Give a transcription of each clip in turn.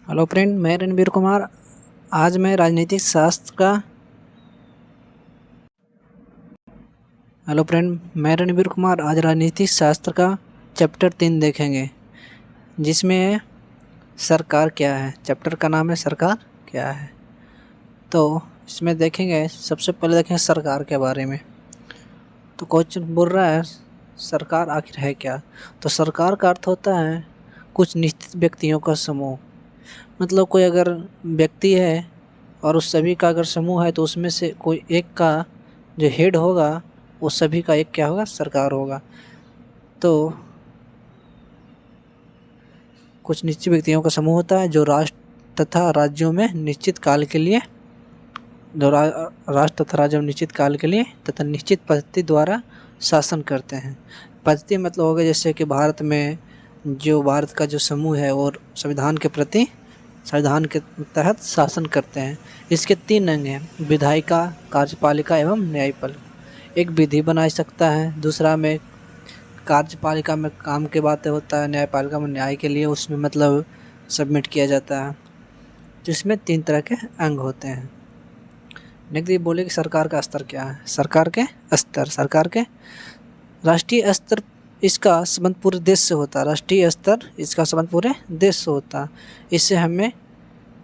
Hello friend, मैं रणबीर कुमार। आज मैं राजनीतिक शास्त्र का हेलो फ्रेंड, मैं रणबीर कुमार आज राजनीतिक शास्त्र का चैप्टर 3 देखेंगे, जिसमें सरकार क्या है। चैप्टर का नाम है सरकार क्या है। तो इसमें देखेंगे, सबसे पहले देखेंगे सरकार के बारे में। तो क्वेश्चन बोल रहा है सरकार आखिर है क्या। तो सरकार का अर्थ होता है कुछ निश्चित व्यक्तियों का समूह। मतलब कोई अगर व्यक्ति है और उस सभी का अगर समूह है तो उसमें से कोई एक का जो हेड होगा वो सभी का एक क्या होगा, सरकार होगा। तो कुछ निश्चित व्यक्तियों का समूह होता है जो राष्ट्र तथा राज्यों में निश्चित काल के लिए राष्ट्र तथा राज्यों में निश्चित काल के लिए तथा निश्चित पद्धति द्वारा शासन करते हैं। पद्धति मतलब होगा जैसे कि भारत में जो भारत का जो समूह है और संविधान के तहत शासन करते हैं। इसके 3 अंग हैं, विधायिका, कार्यपालिका एवं न्यायपालिका। एक विधि बना सकता है, दूसरा में कार्यपालिका में काम के बातें होता है, न्यायपालिका में न्याय के लिए उसमें मतलब सबमिट किया जाता है। जिसमें 3 तरह के अंग होते हैं। नेक्स्ट ये बोले कि सरकार का स्तर क्या है। सरकार के राष्ट्रीय स्तर इसका संबंध पूरे देश से होता है। राष्ट्रीय स्तर इसका संबंध पूरे देश से होता है। इससे हमें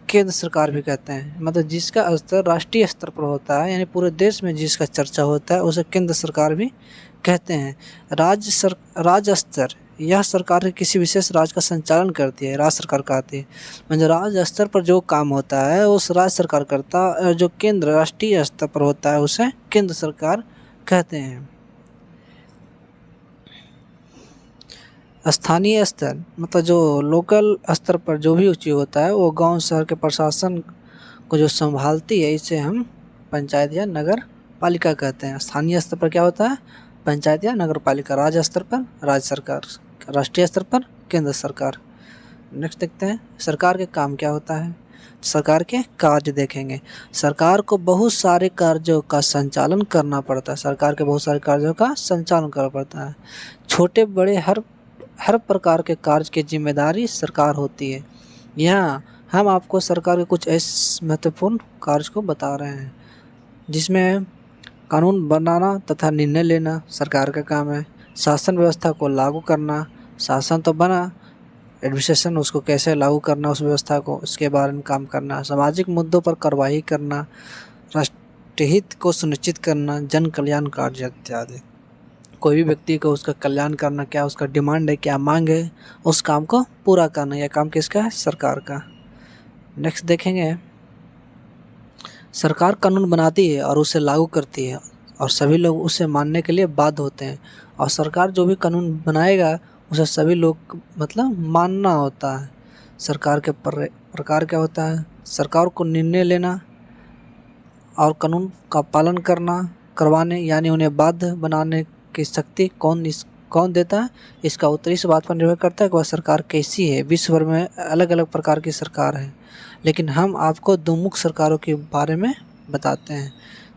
केंद्र सरकार भी कहते हैं। मतलब जिसका स्तर राष्ट्रीय स्तर पर होता है, यानी पूरे देश में जिसका चर्चा होता है, उसे केंद्र सरकार भी कहते हैं। राज्य स्तर यह सरकार के किसी विशेष राज्य का संचालन करती है, राज्य सरकार कहती है। मतलब राज्य स्तर पर जो काम होता है उस राज्य सरकार करता है, और जो केंद्र राष्ट्रीय स्तर पर होता है उसे केंद्र सरकार कहते हैं। स्थानीय स्तर मतलब जो लोकल स्तर पर जो भी चीज़ होता है वो गांव शहर के प्रशासन को जो संभालती है, इसे हम पंचायत या नगर पालिका कहते हैं। स्थानीय स्तर पर क्या होता है, पंचायत या नगर पालिका। राज्य स्तर पर राज्य सरकार, राष्ट्रीय स्तर पर केंद्र सरकार। नेक्स्ट देखते हैं सरकार के काम क्या होता है। सरकार के कार्य देखेंगे। सरकार को बहुत सारे कार्यों का संचालन करना पड़ता है। सरकार के बहुत सारे कार्यों का संचालन करना पड़ता है। छोटे बड़े हर प्रकार के कार्य की जिम्मेदारी सरकार होती है। यहाँ हम आपको सरकार के कुछ ऐसे महत्वपूर्ण कार्य को बता रहे हैं, जिसमें कानून बनाना तथा निर्णय लेना सरकार का काम है। शासन व्यवस्था को लागू करना, शासन तो बना, एडमिनिस्ट्रेशन उसको कैसे लागू करना उस व्यवस्था को, उसके बारे में काम करना। सामाजिक मुद्दों पर कार्रवाई करना, राष्ट्रहित को सुनिश्चित करना, जन कल्याण कार्य इत्यादि। कोई भी व्यक्ति को उसका कल्याण करना, क्या उसका डिमांड है, क्या मांग है, उस काम को पूरा करना, यह काम किसका है, सरकार का। नेक्स्ट देखेंगे सरकार कानून बनाती है और उसे लागू करती है और सभी लोग उसे मानने के लिए बाध्य होते हैं। और सरकार जो भी कानून बनाएगा उसे सभी लोग मतलब मानना होता है। सरकार के प्रकार क्या होता है, सरकार को निर्णय लेना और कानून का पालन करवाने यानी उन्हें बाध्य बनाने की शक्ति कौन देता है। इसका उत्तर इस बात पर निर्भर करता है कि वह सरकार कैसी है। विश्व भर में अलग अलग प्रकार की सरकार है, लेकिन हम आपको 2 मुख्य सरकारों के बारे में बताते हैं,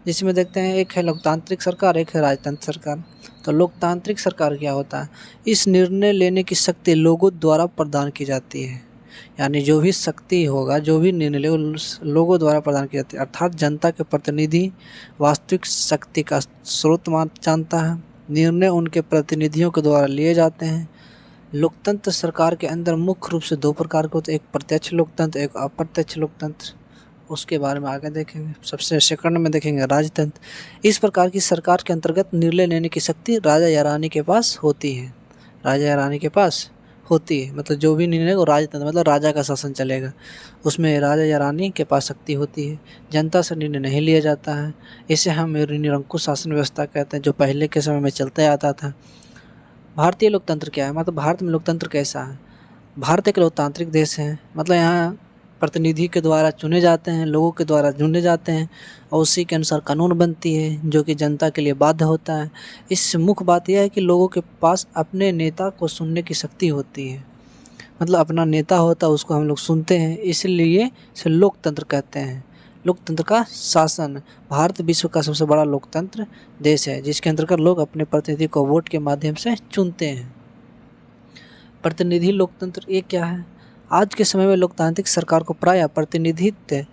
जिसमें देखते हैं एक है लोकतांत्रिक सरकार, एक है राजतंत्र सरकार। तो लोकतांत्रिक सरकार क्या होता है, इस निर्णय लेने की शक्ति लोगों द्वारा प्रदान की जाती है। यानी जो भी शक्ति होगा, जो भी निर्णय लोगों द्वारा प्रदान की जाती है। अर्थात जनता के प्रतिनिधि वास्तविक शक्ति का स्रोत जानता है। निर्णय उनके प्रतिनिधियों के द्वारा लिए जाते हैं। लोकतंत्र सरकार के अंदर मुख्य रूप से 2 प्रकार के होते हैं, एक प्रत्यक्ष लोकतंत्र, एक अप्रत्यक्ष लोकतंत्र। उसके बारे में आगे देखेंगे। सबसे सेकंड में देखेंगे राजतंत्र। इस प्रकार की सरकार के अंतर्गत निर्णय लेने की शक्ति राजा या रानी के पास होती है। राजा या रानी के पास होती है, मतलब जो भी निर्णय वो राजतंत्र मतलब राजा का शासन चलेगा, उसमें राजा या रानी के पास शक्ति होती है। जनता से निर्णय नहीं लिया जाता है। इसे हम निरंकुश शासन व्यवस्था कहते हैं, जो पहले के समय में चलते आता था। भारतीय लोकतंत्र क्या है, मतलब भारत में लोकतंत्र कैसा है। भारत एक लोकतांत्रिक देश है, मतलब यहाँ प्रतिनिधि के द्वारा चुने जाते हैं, लोगों के द्वारा चुने जाते हैं और उसी के अनुसार कानून बनती है, जो कि जनता के लिए बाध्य होता है। इस मुख्य बात यह है कि लोगों के पास अपने नेता को सुनने की शक्ति होती है। मतलब अपना नेता होता है, उसको हम लोग सुनते हैं, इसलिए इसे लोकतंत्र कहते हैं। लोकतंत्र का शासन। भारत विश्व का सबसे बड़ा लोकतंत्र देश है, जिसके अंतर्गत लोग अपने प्रतिनिधि को वोट के माध्यम से चुनते हैं। प्रतिनिधि लोकतंत्र ये क्या है, आज के समय में लोकतांत्रिक सरकार को प्रायः प्रतिनिधित्व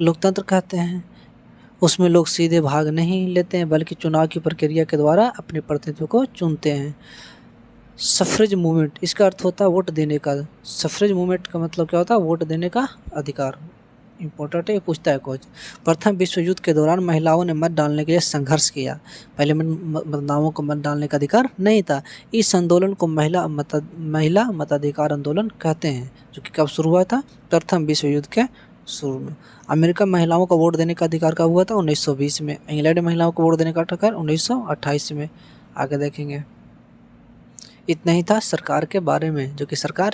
लोकतंत्र कहते हैं। उसमें लोग सीधे भाग नहीं लेते हैं बल्कि चुनाव की प्रक्रिया के द्वारा अपने प्रतिनिधियों को चुनते हैं। सफ्रेज मूवमेंट, इसका अर्थ होता है वोट देने का। सफ्रेज मूवमेंट का मतलब क्या होता है? वोट देने का अधिकार। इम्पोर्टेंट है, पूछता है कोच। प्रथम विश्व युद्ध के दौरान महिलाओं ने मत डालने के लिए संघर्ष किया। पहले महिलाओं को मत डालने का अधिकार नहीं था। इस आंदोलन को महिला मताधिकार आंदोलन कहते हैं, जो कि कब शुरू हुआ था? प्रथम विश्व युद्ध के शुरू में। अमेरिका महिलाओं को वोट देने का अधिकार कब हुआ था? 1920 में। इंग्लैंड में महिलाओं को वोट देने का अधिकार 1928 में। आगे देखेंगे। इतना ही था सरकार के बारे में, जो कि सरकार